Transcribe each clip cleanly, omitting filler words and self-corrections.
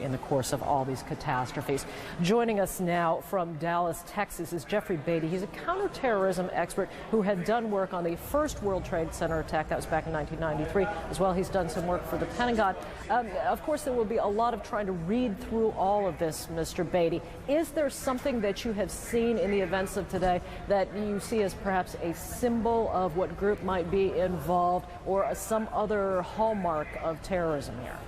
in the course of all these catastrophes. Joining us now from Dallas, Texas is Jeffrey Beatty. He's a counterterrorism expert who had done work on the first World Trade Center attack. That was back in 1993. As well, he's done some work for the Pentagon. Of course, there will be a lot of trying to read through all of this, Mr. Beatty. Is there something that you have seen in the events of today that you see as perhaps a symbol of what group might be involved or some other hallmark of terrorism here?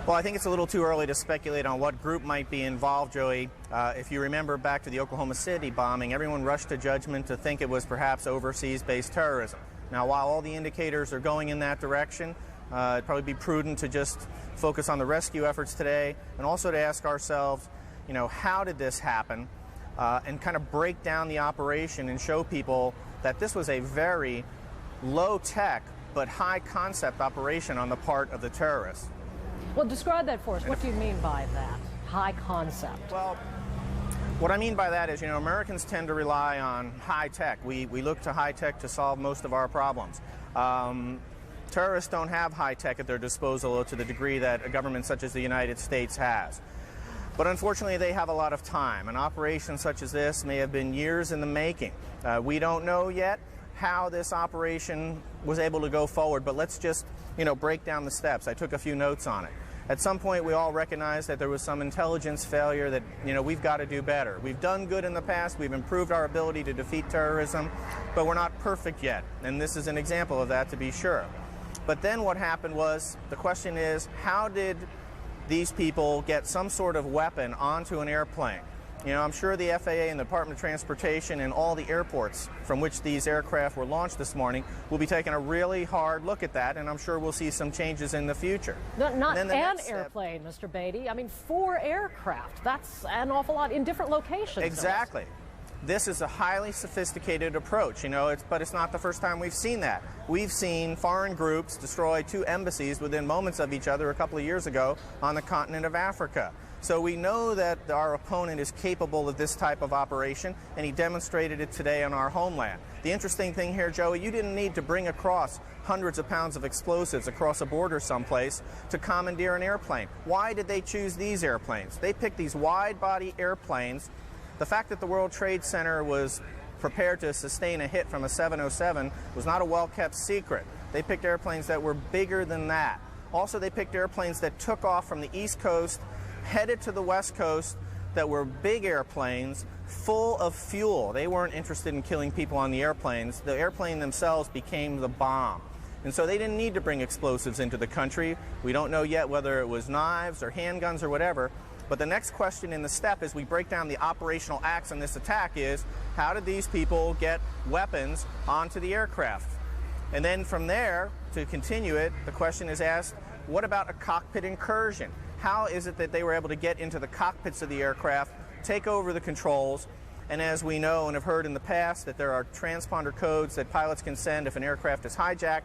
Well, I think it's a little too early to speculate on what group might be involved, Joey. If you remember back to the Oklahoma City bombing, everyone rushed to judgment to think it was perhaps overseas-based terrorism. Now, while all the indicators are going in that direction, it'd probably be prudent to just focus on the rescue efforts today and also to ask ourselves, you know, how did this happen? And kind of break down the operation and show people that this was a very low-tech but high-concept operation on the part of the terrorists. Well, describe that for us. What do you mean by that? High concept. Well, what I mean by that is, you know, Americans tend to rely on high tech. We look to high tech to solve most of our problems. Terrorists don't have high tech at their disposal to the degree that a government such as the United States has. But unfortunately, they have a lot of time. An operation such as this may have been years in the making. We don't know yet how this operation was able to go forward, but let's just, you know, break down the steps. I took a few notes on it. At some point, we all recognized that there was some intelligence failure, that, you know, we've got to do better. We've done good in the past, we've improved our ability to defeat terrorism, but we're not perfect yet, and this is an example of that, to be sure. But then what happened was, the question is, how did these people get some sort of weapon onto an airplane? You know, I'm sure the FAA and the Department of Transportation and all the airports from which these aircraft were launched this morning will be taking a really hard look at that, and I'm sure we'll see some changes in the future. Not an airplane, Mr. Beatty. I mean, 4 aircraft. That's an awful lot in different locations. Exactly. This is a highly sophisticated approach, you know, but it's not the first time we've seen that. We've seen foreign groups destroy 2 embassies within moments of each other a couple of years ago on the continent of Africa. So we know that our opponent is capable of this type of operation, and he demonstrated it today on our homeland. The interesting thing here, Joey, you didn't need to bring across hundreds of pounds of explosives across a border someplace to commandeer an airplane. Why did they choose these airplanes? They picked these wide-body airplanes. The fact that the World Trade Center was prepared to sustain a hit from a 707 was not a well-kept secret. They picked airplanes that were bigger than that. Also, they picked airplanes that took off from the East Coast, headed to the West Coast, that were big airplanes full of fuel. They weren't interested in killing people on the airplanes. The airplane themselves became the bomb. And so they didn't need to bring explosives into the country. We don't know yet whether it was knives or handguns or whatever. But the next question in the step as we break down the operational acts on this attack is, how did these people get weapons onto the aircraft? And then from there, to continue it, the question is asked, what about a cockpit incursion? How is it that they were able to get into the cockpits of the aircraft, take over the controls, and as we know and have heard in the past that there are transponder codes that pilots can send if an aircraft is hijacked.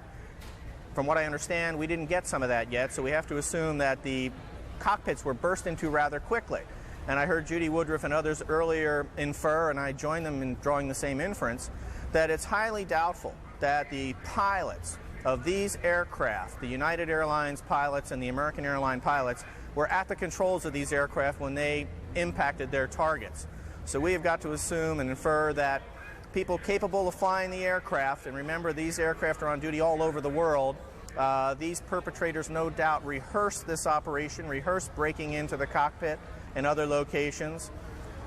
From what I understand, we didn't get some of that yet, so we have to assume that the cockpits were burst into rather quickly. And I heard Judy Woodruff and others earlier infer, and I join them in drawing the same inference, that it's highly doubtful that the pilots of these aircraft, the United Airlines pilots and the American Airline pilots, were at the controls of these aircraft when they impacted their targets. So we have got to assume and infer that people capable of flying the aircraft, and remember these aircraft are on duty all over the world, these perpetrators no doubt rehearsed this operation, rehearsed breaking into the cockpit and other locations,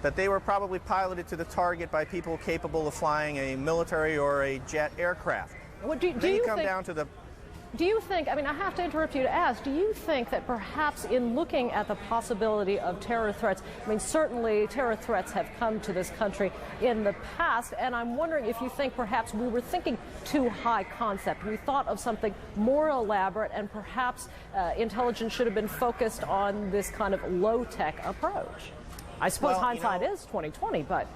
that they were probably piloted to the target by people capable of flying a military or a jet aircraft. What do you think, I mean, I have to interrupt you to ask, do you think that perhaps in looking at the possibility of terror threats, I mean, certainly terror threats have come to this country in the past, and I'm wondering if you think perhaps we were thinking too high concept. We thought of something more elaborate, and perhaps intelligence should have been focused on this kind of low-tech approach. I suppose hindsight is 20/20, but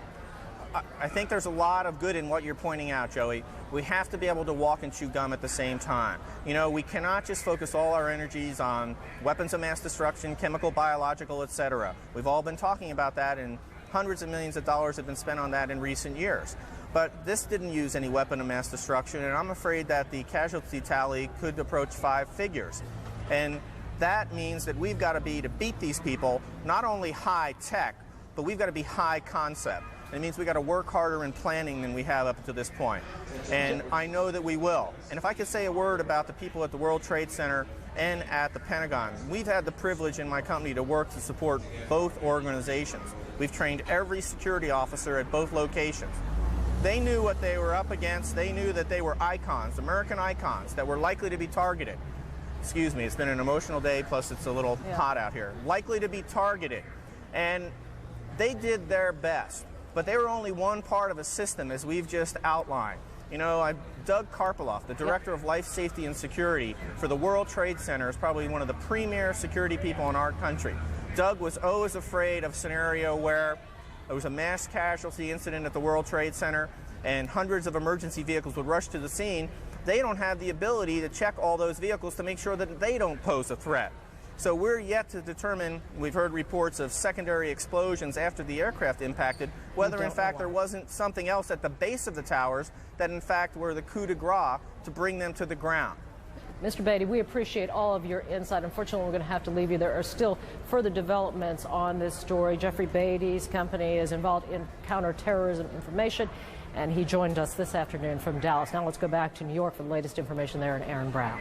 I think there's a lot of good in what you're pointing out, Joey. We have to be able to walk and chew gum at the same time. You know, we cannot just focus all our energies on weapons of mass destruction, chemical, biological, etc. We've all been talking about that, and hundreds of millions of dollars have been spent on that in recent years. But this didn't use any weapon of mass destruction, and I'm afraid that the casualty tally could approach 5 figures. And That means that we've got to beat these people, not only high tech, but we've got to be high concept. It means we've got to work harder in planning than we have up to this point. And I know that we will. And if I could say a word about the people at the World Trade Center and at the Pentagon, we've had the privilege in my company to work to support both organizations. We've trained every security officer at both locations. They knew what they were up against. They knew that they were icons, American icons, that were likely to be targeted. Excuse me, it's been an emotional day, plus it's a little hot out here. Likely to be targeted. And they did their best. But they were only one part of a system, as we've just outlined. You know, Doug Karpiloff, the Director of Life Safety and Security for the World Trade Center, is probably one of the premier security people in our country. Doug was always afraid of a scenario where there was a mass casualty incident at the World Trade Center and hundreds of emergency vehicles would rush to the scene. They don't have the ability to check all those vehicles to make sure that they don't pose a threat. So we're yet to determine, we've heard reports of secondary explosions after the aircraft impacted, whether in fact there wasn't something else at the base of the towers that in fact were the coup de grace to bring them to the ground. Mr. Beatty, we appreciate all of your insight. Unfortunately, we're going to have to leave you. There are still further developments on this story. Jeffrey Beatty's company is involved in counterterrorism information, and he joined us this afternoon from Dallas. Now let's go back to New York for the latest information there, and Aaron Brown.